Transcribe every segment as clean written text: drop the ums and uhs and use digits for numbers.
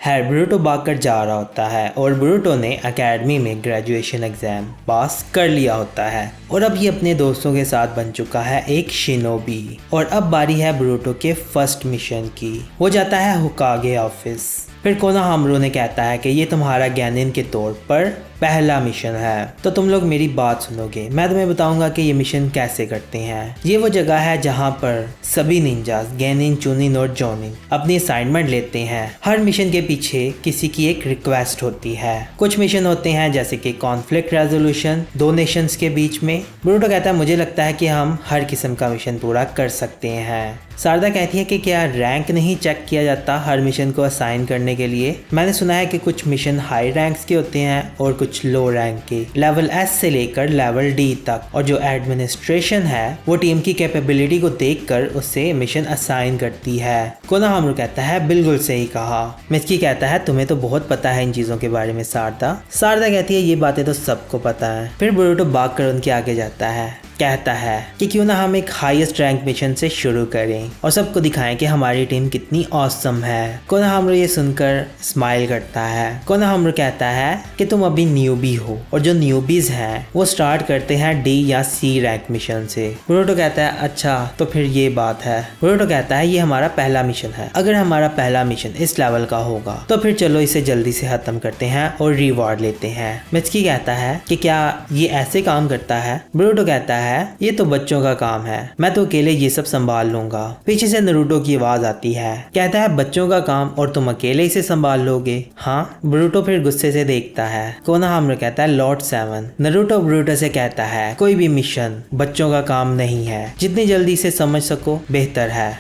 है। ब्रूटो भागकर जा रहा होता है और ब्रूटो ने एकेडमी में ग्रेजुएशन एग्जाम पास कर लिया होता है और अब ये अपने दोस्तों के साथ बन चुका है एक शिनोबी। और अब बारी है ब्रूटो के फर्स्ट मिशन की। वो जाता है होकागे ऑफिस। फिर कोनोहामारू ने कहता है कि ये तुम्हारा गेनिन के तौर पर पहला मिशन है, तो तुम लोग मेरी बात सुनोगे। मैं तुम्हें बताऊंगा कि ये मिशन कैसे करते हैं। ये वो जगह है जहाँ पर सभी निंजास गेनिन, चुनिन और जोनिन अपनी असाइनमेंट लेते हैं। हर मिशन के पीछे किसी की एक रिक्वेस्ट होती है। कुछ मिशन होते हैं जैसे कि कॉन्फ्लिक्ट रेजोल्यूशन दो नेशंस के बीच में। ब्रूटो कहता है मुझे लगता है कि हम हर किस्म का मिशन पूरा कर सकते हैं। शारदा कहती है कि क्या रैंक नहीं चेक किया जाता हर मिशन को असाइन करने के लिए? मैंने सुना है कि कुछ मिशन हाई रैंक्स के होते हैं और कुछ लो रैंक के, लेवल एस से लेकर लेवल डी तक। और जो एडमिनिस्ट्रेशन है वो टीम की कैपेबिलिटी को देखकर उससे मिशन असाइन करती है। कोनोहामारू कहता है बिल्कुल सही कहा। मित्सुकी कहता है तुम्हें तो बहुत पता है इन चीजों के बारे में शारदा। शारदा कहती है ये बातें तो सबको पता है। फिर ब्रूटो भाग कर उनके आगे जाता है, कहता है कि क्यों ना हम एक हाईएस्ट रैंक मिशन से शुरू करें और सबको दिखाएं कि हमारी टीम कितनी ऑसम है। कोनोहामारू ये सुनकर स्माइल करता है। कोनोहामारू कहता है कि तुम अभी न्यूबी हो और जो न्यूबीज हैं वो स्टार्ट करते हैं डी या सी रैंक मिशन से। ब्रूटो कहता है अच्छा तो फिर ये बात है। ब्रूटो कहता है ये हमारा पहला मिशन है। अगर हमारा पहला मिशन इस लेवल का होगा तो फिर चलो इसे जल्दी से खत्म करते हैं और रिवॉर्ड लेते हैं। मित्सुकी कहता है कि क्या ये ऐसे काम करता है? ब्रूटो कहता है ये तो बच्चों का काम है, मैं तो अकेले ये सब संभाल लूंगा। पीछे से नारुतो की आवाज आती है, कहता है बच्चों का काम और तुम अकेले इसे संभाल लोगे? हाँ। ब्रूटो फिर गुस्से से देखता है। कोनोहामारू कहता है लॉर्ड 7। नारुतो ब्रूटो से कहता है कोई भी मिशन बच्चों का काम नहीं है, जितनी जल्दी से समझ सको बेहतर है।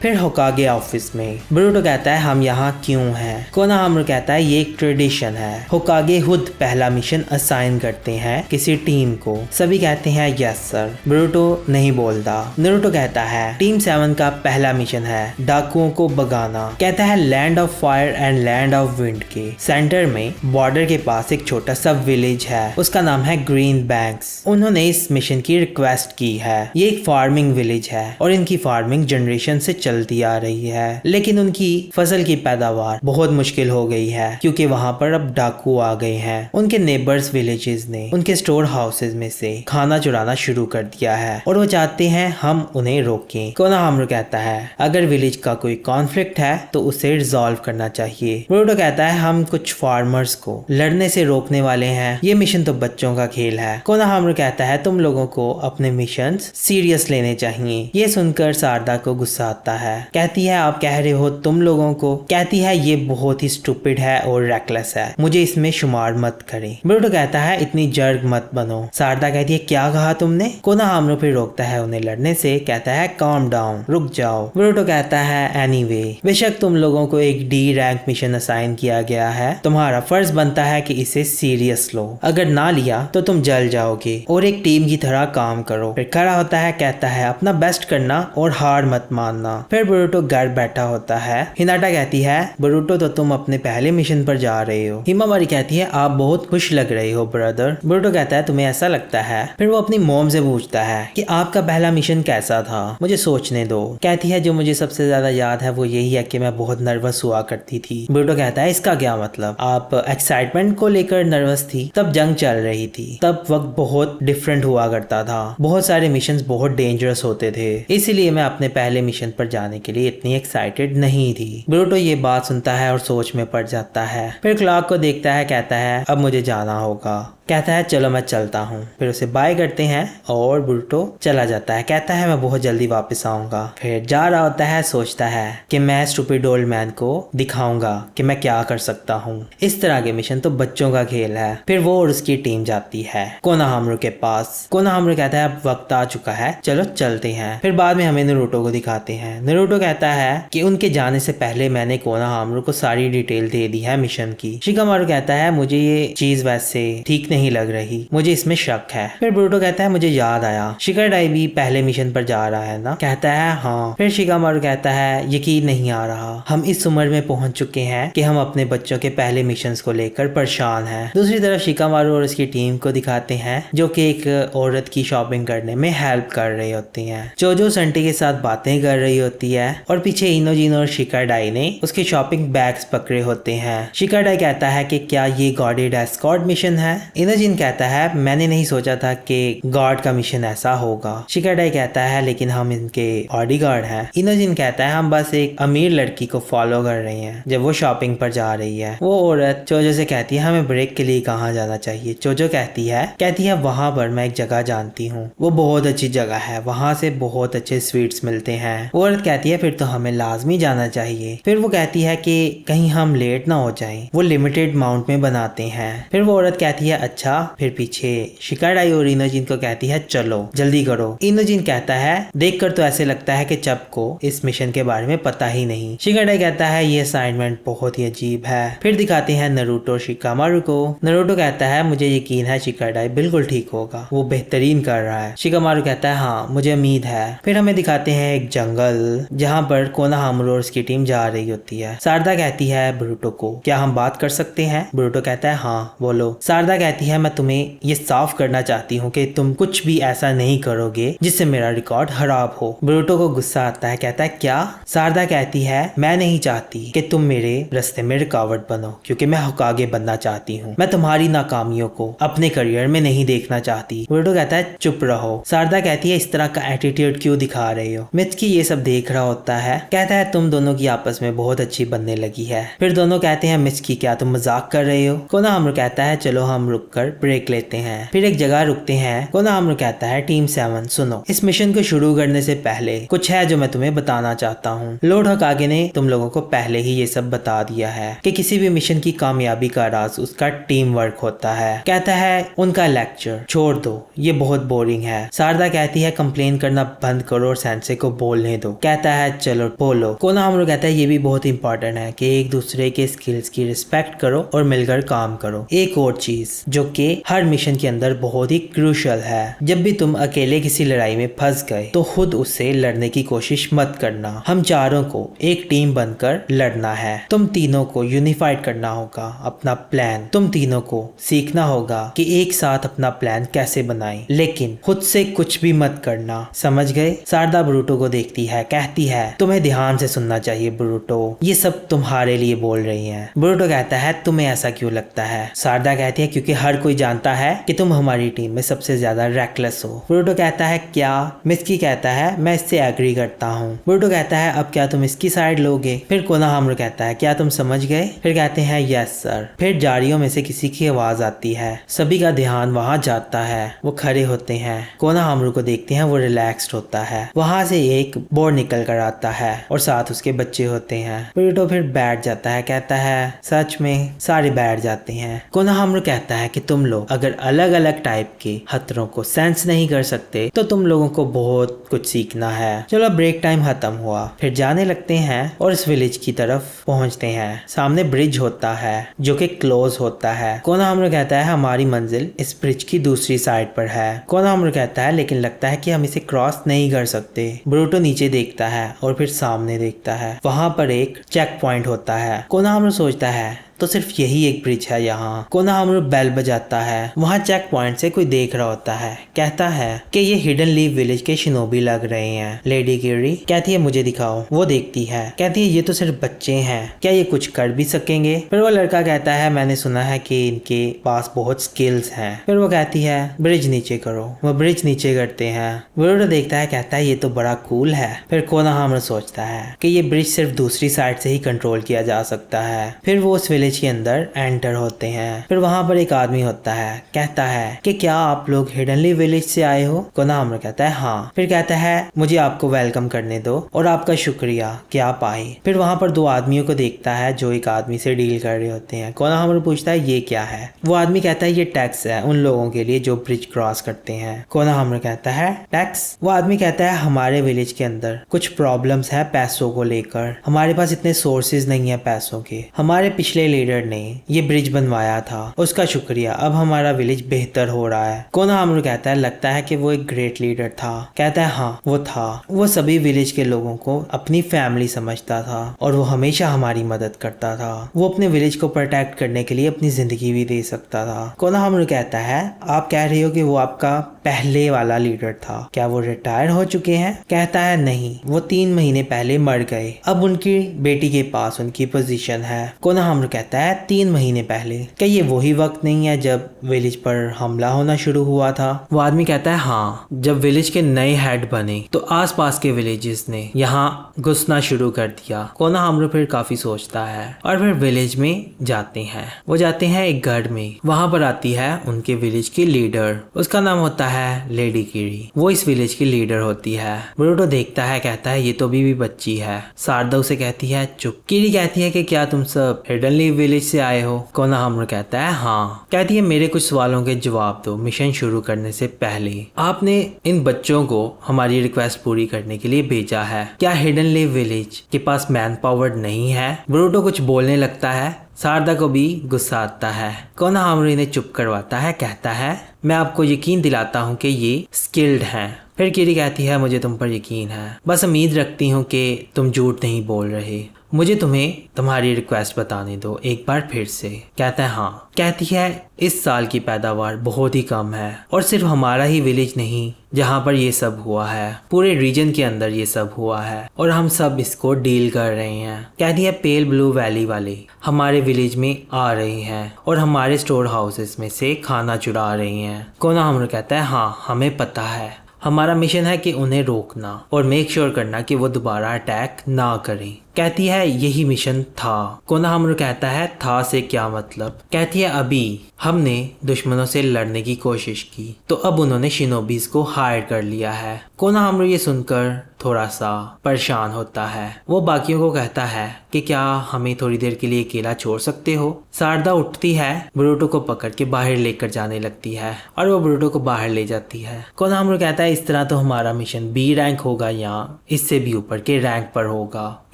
फिर होकागे ऑफिस में ब्रूटो कहता है हम यहाँ क्यों हैं? कोनोहामारू कहता है ये एक ट्रेडिशन है। होकागे खुद पहला मिशन असाइन करते हैं किसी टीम को। सभी कहते हैं यस सर। ब्रूटो नहीं बोलता। नारुतो कहता है टीम 7 का पहला मिशन है डाकुओं को भगाना। कहता है land of fire and land of wind के सेंटर में बॉर्डर के पास एक छोटा सा विलेज है, उसका नाम है ग्रीन बैंक्स। उन्होंने इस मिशन की रिक्वेस्ट की है। ये एक फार्मिंग विलेज है और इनकी फार्मिंग जनरेशन से चलती आ रही है, लेकिन उनकी फसल की पैदावार बहुत मुश्किल हो गई है क्योंकि वहाँ पर अब डाकू आ गए हैं। उनके नेबर्स विलेजेस ने उनके स्टोर हाउसेज में से खाना चुराना शुरू कर दिया है और वो चाहते हैं हम उन्हें रोकें। कोनोहामारू कहता है अगर विलेज का कोई कॉन्फ्लिक्ट है तो उसे रिजॉल्व करना चाहिए। ब्रूटो कहता है हम कुछ फार्मर्स को लड़ने से रोकने वाले हैं, ये मिशन तो बच्चों का खेल है। कोनोहामारू कहता है तुम लोगों को अपने मिशन सीरियस लेने चाहिए। ये सुनकर शारदा को गुस्सा आता है। कहती है आप कह रहे हो तुम लोगों को? कहती है ये बहुत ही स्टूपिड है और रेकलेस है, मुझे इसमें शुमार मत करें। ब्रूटो कहता है इतनी जर्ग मत बनो। शारदा कहती है क्या कहा तुमने? कोनोहामारू फिर रोकता है उन्हें लड़ने से, कहता है काम डाउन, रुक जाओ। ब्रूटो कहता है एनीवे बेशक तुम लोगों को एक डी रैंक मिशन असाइन किया गया है, तुम्हारा फर्ज बनता है कि इसे सीरियस लो। अगर ना लिया तो तुम जल जाओगे और एक टीम की तरह काम करो। फिर खड़ा होता है, कहता है अपना बेस्ट करना और हार मत मानना। फिर ब्रूटो घर बैठा होता है। हिनाटा कहती है ब्रूटो तो तुम अपने पहले मिशन पर जा रहे हो। हिमावारी कहती है आप बहुत खुश लग रहे हो ब्रदर। ब्रूटो कहता है तुम्हें ऐसा लगता है? फिर वो अपनी मॉम से पूछता है कि आपका पहला मिशन कैसा था, मुझे सोचने दो। कहती है जो मुझे सबसे ज्यादा याद है वो यही है कि मैं बहुत नर्वस हुआ करती थी। ब्रूटो कहता है इसका क्या मतलब? आप एक्साइटमेंट को लेकर नर्वस थी? तब जंग चल रही थी, तब वक्त बहुत डिफरेंट हुआ करता था, बहुत सारे मिशन बहुत डेंजरस होते थे, इसीलिए मैं अपने पहले मिशन पर जाने के लिए इतनी एक्साइटेड नहीं थी। ब्रूटो ये बात सुनता है और सोच में पड़ जाता है। फिर क्लॉक को देखता है, कहता है अब मुझे जाना होगा। कहता है चलो मैं चलता हूँ। फिर उसे बाय करते हैं और ब्रूटो चला जाता है। कहता है मैं बहुत जल्दी वापस आऊंगा। फिर जा रहा होता है, सोचता है कि मैं स्टूपिड ओल्ड मैन को दिखाऊंगा कि मैं क्या कर सकता हूँ। इस तरह के मिशन तो बच्चों का खेल है। फिर वो और उसकी टीम जाती है कोनोहामारू के पास। कोनोहामारू कहता है अब वक्त आ चुका है, चलो चलते हैं। फिर बाद में हमें नारुतो को दिखाते हैं। नारुतो कहता है कि उनके जाने से पहले मैंने कोनोहामारू को सारी डिटेल दे दी है मिशन की। शिकामारू कहता है मुझे ये चीज वैसे ठीक नहीं लग रही, मुझे इसमें शक है। फिर बोरुटो कहता है मुझे याद आया शिकाडाई भी पहले मिशन पर जा रहा है ना। कहता है हाँ। फिर शिकामारू कहता है यकीन नहीं आ रहा, हम इस उम्र में पहुंच चुके हैं कि हम अपने बच्चों के पहले मिशन को लेकर परेशान हैं। दूसरी तरफ शिकामारू और उसकी टीम को दिखाते हैं जो कि एक औरत की शॉपिंग करने में हेल्प कर रही होती है। जोजो संटी के साथ बातें कर रही होती है और पीछे इनोजिन और शिकाडाई ने उसके शॉपिंग बैग्स पकड़े होते हैं। शिकाडाई कहता है कि क्या ये गॉडेड एस्कॉर्ट मिशन है। इनोजिन कहता है मैंने नहीं सोचा था कि गॉड का मिशन ऐसा होगा। शिकाडाई कहता है लेकिन हम इनके बॉडीगार्ड हैं। इनोजिन कहता है हम बस एक अमीर लड़की को फॉलो कर रहे हैं जब वो शॉपिंग पर जा रही है। वो औरत चोजो से कहती है हमें ब्रेक के लिए कहाँ जाना चाहिए। चोजो कहती है वहां पर मैं एक जगह जानती हूँ, वो बहुत अच्छी जगह है, वहां से बहुत अच्छे स्वीट्स मिलते हैं। वो औरत कहती है फिर तो हमें लाजमी जाना चाहिए। फिर वो कहती है कि कहीं हम लेट ना हो जाएं। वो लिमिटेड अमाउंट में बनाते हैं। फिर वो औरत कहती है अच्छा। फिर पीछे शिकाडाई और इनोजिन को कहती है चलो जल्दी करो। इनोजिन कहता है देखकर तो ऐसे लगता है कि चप को इस मिशन के बारे में पता ही नहीं। शिकाडाई कहता है ये असाइनमेंट बहुत ही अजीब है। फिर दिखाते हैं नारुतो और शिकामारू को। नारुतो कहता है मुझे यकीन है शिकाडाई बिल्कुल ठीक होगा, वो बेहतरीन कर रहा है। शिकामारू कहता है हाँ मुझे उम्मीद है। फिर हमें दिखाते हैं एक जंगल जहाँ पर कोनोहामारू और उसकी टीम जा रही होती है। सारदा कहती है बोरुटो को क्या हम बात कर सकते हैं। बोरुटो कहता है हाँ बोलो। सारदा कहती है मैं तुम्हें ये साफ करना चाहती हूँ कि तुम कुछ भी ऐसा नहीं करोगे जिससे मेरा रिकॉर्ड खराब हो। बोरुटो को गुस्सा आता है, कहता है क्या। सारदा कहती है मैं नहीं चाहती कि तुम मेरे रास्ते में रुकावट बनो क्योंकि मैं होकागे बनना चाहती हूँ। मैं तुम्हारी नाकामियों को अपने करियर में नहीं देखना चाहती। बोरुटो कहता है चुप रहो। सारदा कहती है इस तरह का एटीट्यूड क्यों दिखा रहे हो। मित्सुकी ये सब देख रहा होता है, कहता है तुम दोनों की आपस में बहुत अच्छी बनने लगी है। फिर दोनों कहते हैं मित्सुकी क्या तुम मजाक कर रहे हो। कोनोहामारू कहता है चलो हम रुककर ब्रेक लेते हैं। फिर एक जगह रुकते हैं। कोनोहामारू कहता है टीम 7 सुनो, इस मिशन को शुरू करने से पहले कुछ है जो मैं तुम्हें बताना चाहता हूँ। लॉर्ड होकागे ने तुम लोगों को पहले ही ये सब बता दिया है कि किसी भी मिशन की कामयाबी का राज उसका टीम वर्क होता है। कहता है उनका लेक्चर छोड़ दो, ये बहुत बोरिंग है। सारदा कहती है कंप्लेन करना बंद करो और सेंसे को बोलने दो। कहता है चलो बोलो। कोनोहामारू कहता है ये भी बहुत इंपॉर्टेंट है कि एक दूसरे के स्किल्स की रिस्पेक्ट करो और मिलकर काम करो। एक और चीज जो कि हर मिशन के अंदर बहुत ही क्रूशियल है, जब भी तुम अकेले किसी लड़ाई में फंस गए तो खुद उससे लड़ने की कोशिश मत करना। हम चारों को एक टीम बनकर लड़ना है। तुम तीनों को यूनिफाइड करना होगा अपना प्लान। तुम तीनों को सीखना होगा कि एक साथ अपना प्लान कैसे बनाएं, लेकिन खुद से कुछ भी मत करना, समझ गए। सारदा बोरुटो को देखती है, कहती है तुम्हें ध्यान से सुनना चाहिए बोरुटो, ये सब तुम्हारे लिए बोल रही हैं। बोरुटो कहता है तुम्हें ऐसा क्यों लगता है। सारदा कहती है क्योंकि हर कोई जानता है कि तुम हमारी टीम में सबसे ज्यादा रेकलेस हो। बोरुटो कहता है क्या। मित्सुकी कहता है मैं इससे एग्री करता हूँ। बोरुटो कहता है अब क्या तुम इसकी साइड लोगे। फिर कोनोहामारू कहता है क्या तुम समझ गए। फिर कहते हैं यस सर। फिर जारियों में से किसी की आवाज आती है, सभी का ध्यान वहां जाता है। वो खड़े होते हैं, कोनोहामारू को देखते हैं, वो रिलैक्स्ड होता है। वहां से एक बोर्ड निकल कर आता है और साथ उसके बच्चे होते हैं। बोरुटो फिर बैठ जाता है, कहता है सच में। सारे बैठ जाते हैं। कोनोहामारू कहता है कि तुम लोग अगर अलग अलग टाइप के खतरों को सेंस नहीं कर सकते तो तुम लोगों को बहुत कुछ सीखना है। चलो ब्रेक टाइम खत्म हुआ। फिर जाने लगते हैं और इस विलेज की तरफ पहुंचते हैं। सामने ब्रिज होता है जो कि क्लोज होता है। कोनोहामारू कहता है हमारी मंजिल इस ब्रिज की दूसरी साइड पर है। कोनोहामारू कहता है लेकिन लगता है कि हम इसे क्रॉस नहीं कर सकते। बोरुटो नीचे देखता है और फिर सामने देखता है, वहां पर एक चेक पॉइंट होता है। कोनोहामारू सोचता है तो सिर्फ यही एक ब्रिज है यहाँ। कोनोहामारू बेल बजाता है, वहाँ चेक पॉइंट से कोई देख रहा होता है। कहता है कि ये हिडन लीफ विलेज के शिनोबी लग रहे हैं। लेडी किरी कहती है मुझे दिखाओ। वो देखती है, कहती है ये तो सिर्फ बच्चे हैं, क्या ये कुछ कर भी सकेंगे। फिर वो लड़का कहता है मैंने सुना है कि इनके पास बहुत स्किल्स हैं। फिर वो कहती है ब्रिज नीचे करो। वो ब्रिज नीचे करते हैं। बोरुटो देखता है, कहता है ये तो बड़ा कूल है। फिर कोनोहामारू सोचता है कि ये ब्रिज सिर्फ दूसरी साइड से ही कंट्रोल किया जा सकता है। फिर वो उस विलेज विलेज के अंदर एंटर होते हैं। फिर वहाँ पर एक आदमी होता है, कहता है कि क्या आप लोग हिडनली विलेज से आए हो? कोनोहामारू कहता है हाँ। फिर कहता है मुझे आपको वेलकम करने दो और आपका शुक्रिया कि आप आए। फिर वहाँ पर दो आदमियों को देखता है जो एक आदमी से डील कर रहे होते हैं। कोनोहामारू पूछता है ये क्या है? वो आदमी कहता है ये टैक्स है उन लोगों के लिए जो ब्रिज क्रॉस करते हैं। कोनोहामारू कहता है टैक्स? वो आदमी कहता है हमारे विलेज के अंदर कुछ प्रॉब्लम्स है पैसों को लेकर, हमारे पास इतने सोर्सेज नहीं है पैसों के। हमारे पिछले लीडर ने ये ब्रिज बनवाया था, उसका शुक्रिया, अब हमारा विलेज बेहतर हो रहा है। कोनोहामारू कहता है लगता है कि वो एक ग्रेट लीडर था। कहता है हाँ वो था, वो सभी विलेज के लोगों को अपनी फैमिली समझता था और वो हमेशा हमारी मदद करता था। वो अपने विलेज को प्रोटेक्ट करने के लिए अपनी जिंदगी भी दे सकता था। कोनोहामारू कहता है आप कह रहे हो कि वो आपका पहले वाला लीडर था, क्या वो रिटायर हो चुके हैं? कहता है नहीं, वो 3 महीने पहले मर गए, अब उनकी बेटी के पास उनकी पोजीशन है। कोनोहामारू कहता है 3 महीने पहले, क्या ये वही वक्त नहीं है जब विलेज पर हमला होना शुरू हुआ था? वो आदमी कहता है हाँ, जब विलेज के नए हेड बने तो आसपास के विलेजेस ने यहाँ घुसना शुरू कर दिया। कोनोहामारू फिर काफी सोचता है और फिर विलेज में जाते हैं। वो जाते हैं एक घर में, वहां पर आती है उनके विलेज की लीडर, उसका नाम होता है लेडी किरी। वो इस विलेज की लीडर होती है। बोरुटो देखता है, कहता है ये तो अभी भी बच्ची है। सारदा उसे कहती है चुप। किरी कहती है कि क्या तुम सब हिडनली विलेज से आए हो? कोनोहामारू कहता है हाँ। कहती है मेरे कुछ सवालों के जवाब दो मिशन शुरू करने से पहले। आपने इन बच्चों को हमारी रिक्वेस्ट पूरी करने के लिए भेजा है, क्या हिडनली विलेज के पास मैन पावर नहीं है? बोरुटो कुछ बोलने लगता है, सारदा को भी गुस्सा आता है। कोनोहामारू इन्हें चुप करवाता है, कहता है मैं आपको यकीन दिलाता हूँ कि ये स्किल्ड हैं। फिर किरी कहती है मुझे तुम पर यकीन है, बस उम्मीद रखती हूँ कि तुम झूठ नहीं बोल रहे। मुझे तुम्हें तुम्हारी रिक्वेस्ट बताने दो एक बार फिर से। कहता है हाँ। कहती है इस साल की पैदावार बहुत ही कम है और सिर्फ हमारा ही विलेज नहीं जहाँ पर ये सब हुआ है, पूरे रीजन के अंदर ये सब हुआ है और हम सब इसको डील कर रहे हैं। कहती है पेल ब्लू वैली वाले हमारे विलेज में आ रहे हैं और हमारे स्टोर हाउसेस में से खाना चुरा रहे हैं। कोनोहामारू कहता है हाँ हमें पता है, हमारा मिशन है कि उन्हें रोकना और मेक श्योर करना कि वो दोबारा अटैक ना करें। कहती है यही मिशन था। कोनोहामारू कहता है था से क्या मतलब? कहती है अभी हमने दुश्मनों से लड़ने की कोशिश की तो अब उन्होंने शिनोबीज को हायर कर लिया है। कोनोहामारू ये सुनकर थोड़ा सा परेशान होता है। वो बाकियों को कहता है कि क्या हमें थोड़ी देर के लिए अकेला छोड़ सकते हो? सारदा उठती है, बोरुटो को पकड़ के बाहर लेकर जाने लगती है और वो बोरुटो को बाहर ले जाती है। कोनोहामारू कहता है इस तरह तो हमारा मिशन बी रैंक होगा या इससे भी ऊपर के रैंक पर होगा,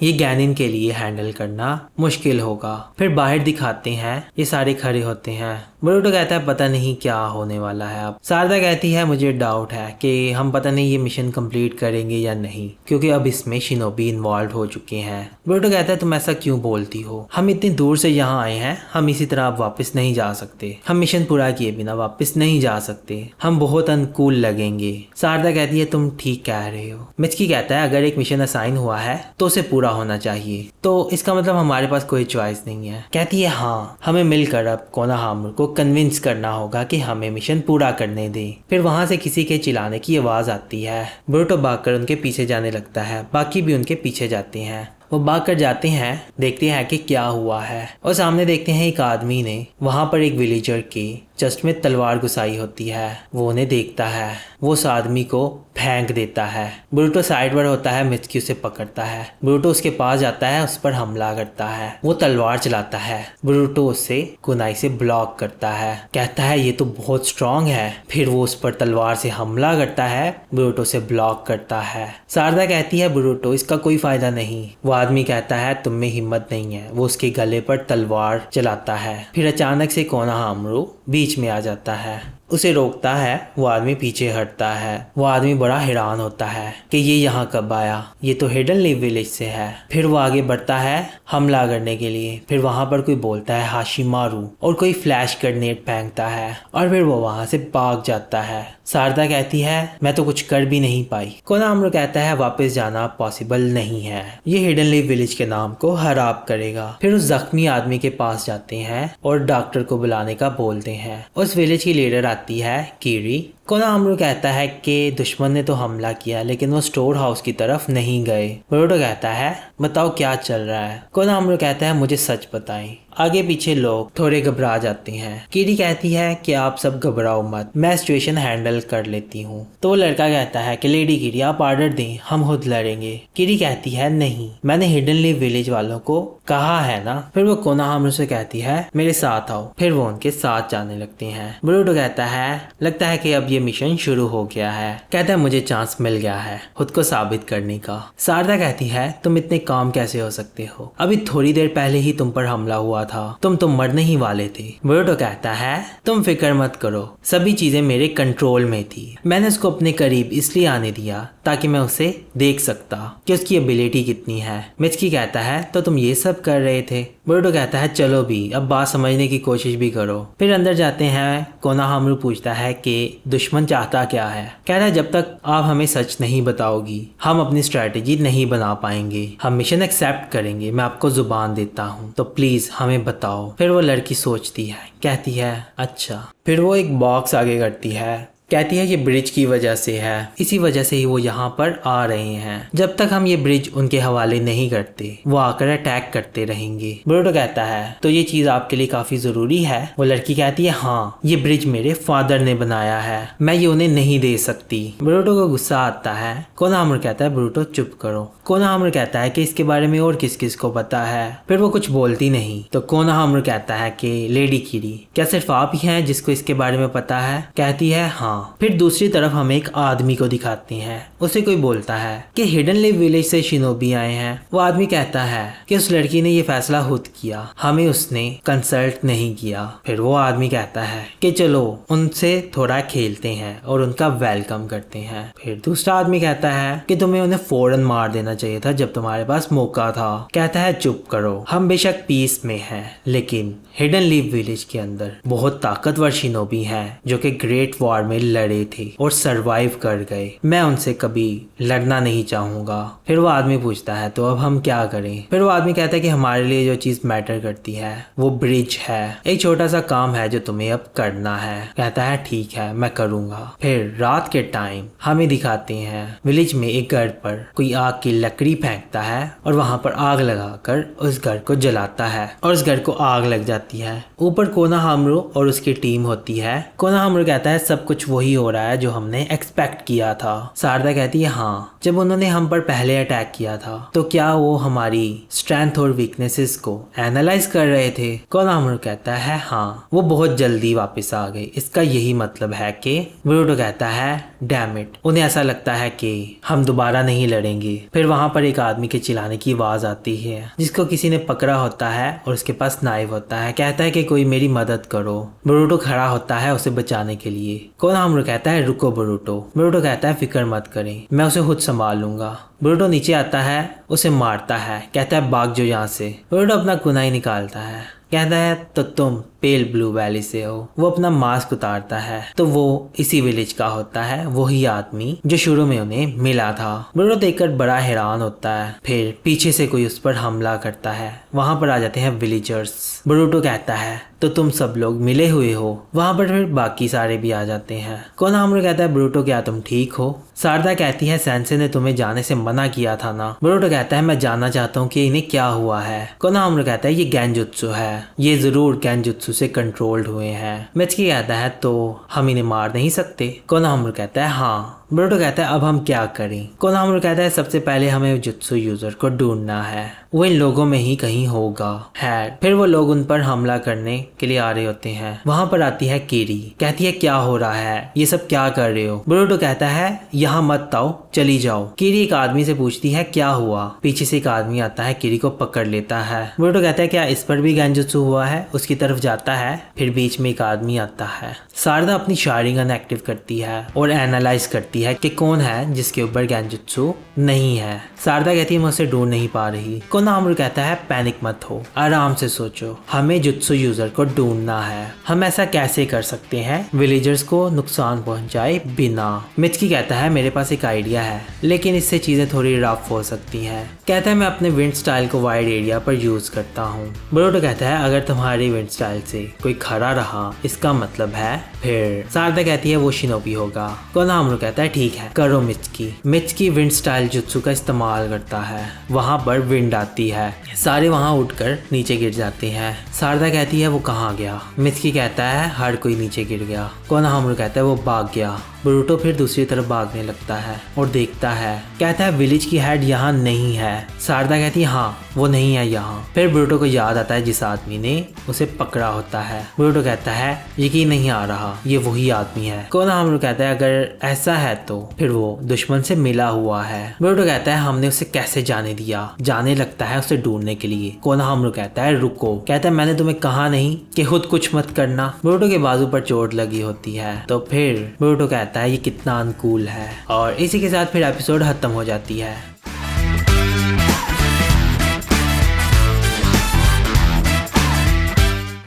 ये गैनिन के लिए हैंडल करना मुश्किल होगा। फिर बाहर दिखाते हैं, ये सारे खड़े होते हैं। बोरुटो कहता है पता नहीं क्या होने वाला है अब। सारदा कहती है मुझे डाउट है कि हम पता नहीं ये मिशन कंप्लीट करेंगे या नहीं, क्योंकि अब इसमें शिनोबी इन्वॉल्व हो चुके हैं। बोरुटो कहता है तुम ऐसा क्यों बोलती हो? हम इतनी दूर से यहाँ आए हैं, हम इसी तरह अब वापस नहीं जा सकते। हम मिशन पूरा किए बिना वापस नहीं जा सकते, हम बहुत अनुकूल लगेंगे। सारदा कहती है तुम ठीक कह रहे हो। मिचकी कहता है अगर एक मिशन असाइन हुआ है तो उसे पूरा होना चाहिए, तो इसका मतलब हमारे पास कोई चॉइस नहीं है। कहती है हाँ, हमें मिलकर अब कोनोहामारू को कन्विंस करना होगा कि हमें मिशन पूरा करने दे। फिर वहां से किसी के चिल्लाने की आवाज आती है। बोरुटो भागकर उनके पीछे जाने लगता है, बाकी भी उनके पीछे जाते हैं। वो भाग कर जाते हैं, देखते हैं कि क्या हुआ है और सामने देखते हैं एक आदमी ने वहां पर एक विलेजर के चेस्ट में तलवार घुसाई होती है। वो उन्हें देखता है, वो उस आदमी को फेंक देता है। बोरुटो साइड पर होता है, मित्सुकी उसे पकड़ता है। बोरुटो उसके पास जाता है, उस पर हमला करता है। वो तलवार चलाता है, बोरुटो उससे कुनाई से ब्लॉक करता है। कहता है ये तो बहुत स्ट्रांग है। फिर वो उस पर तलवार से हमला करता है, बोरुटो से ब्लॉक करता है। सारदा कहती है बोरुटो इसका कोई फायदा नहीं। वो आदमी कहता है तुम में हिम्मत नहीं है। वो उसके गले पर तलवार चलाता है। फिर अचानक से कोनोहामारू बीच में आ जाता है, उसे रोकता है। वो आदमी पीछे हटता है। वो आदमी बड़ा हैरान होता है कि ये यहाँ कब आया, ये तो हिडनली विलेज से है। फिर वो आगे बढ़ता है हमला करने के लिए। फिर वहां पर कोई बोलता है हाशिमारू और कोई फ्लैश ग्रेनेड फेंकता है और फिर वो वहां से भाग जाता है। सारदा कहती है मैं तो कुछ कर भी नहीं पाई। कोनोहामारू कहता है वापस जाना पॉसिबल नहीं है, ये हिडनली विलेज के नाम को खराब करेगा। फिर उस जख्मी आदमी के पास जाते हैं और डॉक्टर को बुलाने का बोलते हैं। उस विलेज की लीडर आती है किरी। कोनोहामारू कहता है कि दुश्मन ने तो हमला किया लेकिन वो स्टोर हाउस की तरफ नहीं गए। बोरुटो कहता है बताओ क्या चल रहा है। कोनोहामारू कहता है मुझे सच बताएं। आगे पीछे लोग थोड़े घबरा जाते हैं। कीरी कहती है कि आप सब घबराओ मत, मैं सिचुएशन हैंडल कर लेती हूँ। तो वो लड़का कहता है कि लेडी कीरी आप ऑर्डर दें, हम खुद लड़ेंगे। कीरी कहती है नहीं, मैंने हिडन लीफ विलेज वालों को कहा है ना। फिर वो कोनोहामारू से कहती है मेरे साथ आओ। फिर वो उनके साथ जाने लगती हैं। बोरुटो कहता है लगता है कि अब ये मिशन शुरू हो गया है। कहता है मुझे चांस मिल गया है खुद को साबित करने का। सारदा कहती है तुम इतने काम कैसे हो सकते हो, अभी थोड़ी देर पहले ही तुम पर हमला हुआ था, तुम तो मरने ही वाले थे। बोरुटो कहता है तुम फिक्र मत करो, सभी चीजें मेरे कंट्रोल में थी। मैंने उसको अपने करीब इसलिए आने दिया ताकि मैं उसे देख सकता कि उसकी एबिलिटी कितनी है। मित्सुकी कहता है तो तुम ये सब कर रहे थे। बोरुटो कहता है चलो भी अब बात समझने की कोशिश भी करो। फिर अंदर जाते हैं। कोनोहामारू पूछता है कि दुश्मन चाहता क्या है। कहता है जब तक आप हमें सच नहीं बताओगी हम अपनी स्ट्रेटेजी नहीं बना पाएंगे। हम मिशन एक्सेप्ट करेंगे, मैं आपको जुबान देता हूँ, तो प्लीज हमें बताओ। फिर वो लड़की सोचती है, कहती है अच्छा। फिर वो एक बॉक्स आगे करती है, कहती है ये ब्रिज की वजह से है, इसी वजह से ही वो यहाँ पर आ रहे हैं। जब तक हम ये ब्रिज उनके हवाले नहीं करते वो आकर अटैक करते रहेंगे। बोरुटो कहता है तो ये चीज आपके लिए काफी जरूरी है। वो लड़की कहती है हाँ, ये ब्रिज मेरे फादर ने बनाया है, मैं ये उन्हें नहीं दे सकती। बोरुटो को गुस्सा आता है। कोनोहामारू कहता है बोरुटो चुप करो। कोनोहामारू कहता है कि इसके बारे में और किस किस को पता है। फिर वो कुछ बोलती नहीं। तो कोनोहामारू कहता है कि लेडी कीरी क्या सिर्फ आप ही हैं जिसको इसके बारे में पता है। कहती है हाँ। फिर दूसरी तरफ हम एक आदमी को दिखाते हैं। उसे कोई बोलता है कि हिडन लीफ विलेज से शिनोबी आए हैं। वो आदमी कहता है कि उस लड़की ने ये फैसला खुद किया, हमें उसने कंसल्ट नहीं किया। फिर वो आदमी कहता है कि चलो उनसे थोड़ा खेलते हैं और उनका वेलकम करते हैं। फिर दूसरा आदमी कहता है कि तुम्हें उन्हें फौरन मार देना चाहिए था जब तुम्हारे पास मौका था। कहता है चुप करो, हम बेशक पीस में हैं लेकिन हिडन लीफ विलेज के अंदर बहुत ताकतवर शिनोबी हैं जो कि ग्रेट वॉर में लड़े थे और सरवाइव कर गए। मैं उनसे कभी लड़ना नहीं चाहूंगा। फिर वो आदमी पूछता है तो अब हम क्या करें। फिर वो आदमी कहता है कि हमारे लिए जो चीज मैटर करती है वो ब्रिज है, एक छोटा सा काम है जो तुम्हें अब करना है। कहता है ठीक है मैं करूंगा। फिर रात के टाइम हमें दिखाते हैं विलेज में एक घर पर कोई आग की लकड़ी फेंकता है और वहां पर आग लगाकर उस घर को जलाता है और उस घर को आग लग जाती है। ऊपर कोनोहामारू और उसकी टीम होती है। कोनोहामारू कहता है सब कुछ वही हो रहा है जो हमने एक्सपेक्ट किया था। सारदा कहती है हाँ, जब उन्होंने हम पर पहले अटैक किया था तो क्या वो हमारी स्ट्रेंथ और वीकनेसेस को एनालाइज कर रहे थे। कोनोहामारू कहता है हाँ, वो बहुत जल्दी वापस आ गए, इसका यही मतलब है कि। बोरुटो कहता है डैम इट, उन्हें ऐसा लगता है कि हम दोबारा नहीं लड़ेंगे। फिर वहां पर एक आदमी के चिल्लाने की आवाज आती है जिसको किसी ने पकड़ा होता है और उसके पास नाइफ होता है। कहता है कि कोई मेरी मदद करो। बोरुटो खड़ा होता है उसे बचाने के लिए। कोनोहामारू कहता है रुको बोरुटो। बोरुटो कहता है फिक्र मत करें, मैं उसे खुद संभाल लूंगा। बोरुटो नीचे आता है, उसे मारता है, कहता है भाग जो यहाँ से। बोरुटो अपना कुनाई निकालता है, कहता है तो तुम पेल ब्लू वैली से हो। वो अपना मास्क उतारता है तो वो इसी विलेज का होता है, वही आदमी जो शुरू में उन्हें मिला था। बोरुटो देखकर बड़ा हैरान होता है। फिर पीछे से कोई उस पर हमला करता है। वहां पर आ जाते हैं विलेजर्स। बोरुटो कहता है तो तुम सब लोग मिले हुए हो। वहां पर फिर बाकी सारे भी आ जाते हैं। कोनोहामारू कहता है बोरुटो क्या तुम ठीक हो। सारदा कहती है सेंसे ने तुम्हें जाने से मना किया था ना। बोरुटो कहता है मैं जानना चाहता हूँ कि इन्हें क्या हुआ है। कोनोहामारू कहता है ये गेंजुत्सु है, ये जरूर गेंजुत्सु से कंट्रोल्ड हुए हैं। मित्सुकी कहता है तो हम इन्हें मार नहीं सकते। कोनोहामारू कहता है हाँ। बोरुटो कहता है अब हम क्या करें। कोनोहामारू कहता है सबसे पहले हमें जुत्सु यूजर को ढूंढना है, वो इन लोगों में ही कहीं होगा है। फिर वो लोग उन पर हमला करने के लिए आ रहे होते हैं। वहां पर आती है कीरी, कहती है क्या हो रहा है, ये सब क्या कर रहे हो। बोरुटो कहता है यहाँ मत आओ, चली जाओ। कीरी एक आदमी से पूछती है क्या हुआ। पीछे से एक आदमी आता है, कीरी को पकड़ लेता है। बोरुटो कहता है क्या इस पर भी गेंजुत्सु हुआ है। उसकी तरफ जाता है, फिर बीच में एक आदमी आता है। सारदा अपनी शायरिंग गन एक्टिव करती है और एनालाइज करती लगती है कि कौन है जिसके ऊपर गेंजुत्सु नहीं है। शारदा कहती है मैं उसे ढूंढ नहीं पा रही। कोनोहामारू कहता है पैनिक मत हो, आराम से सोचो, हमें जुत्सु यूजर को ढूंढना है। हम ऐसा कैसे कर सकते हैं विलेजर्स को नुकसान पहुंचाए बिना। मित्सुकी कहता है मेरे पास एक आइडिया है, लेकिन इससे चीजें थोड़ी रफ हो सकती हैं। कहता है मैं अपने विंड स्टाइल को वाइड एरिया पर यूज करता हूँ। बोरुतो कहता है अगर तुम्हारी विंड स्टाइल से कोई खड़ा रहा इसका मतलब है फिर। शारदा कहती है वो शिनोबी होगा। कोनोहामारू कहता है ठीक है करो मित्सुकी। मित्सुकी विंड स्टाइल जुत्सु का इस्तेमाल करता है। वहां पर विंड आती है, सारे वहां उठकर नीचे गिर जाते हैं। शारदा कहती है वो कहाँ गया। मित्सुकी कहता है हर कोई नीचे गिर गया। कोनोहामारू कहता है वो भाग गया। बोरुतो फिर दूसरी तरफ भागने लगता है और देखता है, कहता है विलेज की हेड यहाँ नहीं है। शारदा कहती है हाँ वो नहीं है यहाँ। फिर बोरुतो को याद आता है जिस आदमी ने उसे पकड़ा होता है। बोरुतो कहता है यकीन नहीं आ रहा ये वही आदमी है। कोनोहामारू कहता है अगर ऐसा है तो फिर वो दुश्मन से मिला हुआ है। बोरुतो कहता है हमने उसे कैसे जाने दिया। जाने लगता है उसे ढूंढने के लिए। कोनोहामारू कहता है रुको। कहता है मैंने तुम्हें कहा नहीं कि खुद कुछ मत करना। बोरुतो के बाजू पर चोट लगी होती है तो फिर बोरुतो कहता है ये कितना अनुकूल है। और इसी के साथ फिर एपिसोड खत्म हो जाती है।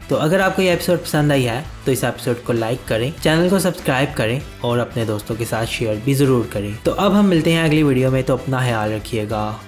तो अगर आपको ये एपिसोड पसंद आई है तो इस एपिसोड को लाइक करें, चैनल को सब्सक्राइब करें और अपने दोस्तों के साथ शेयर भी जरूर करें। तो अब हम मिलते हैं अगली वीडियो में, तो अपना ख्याल रखिएगा।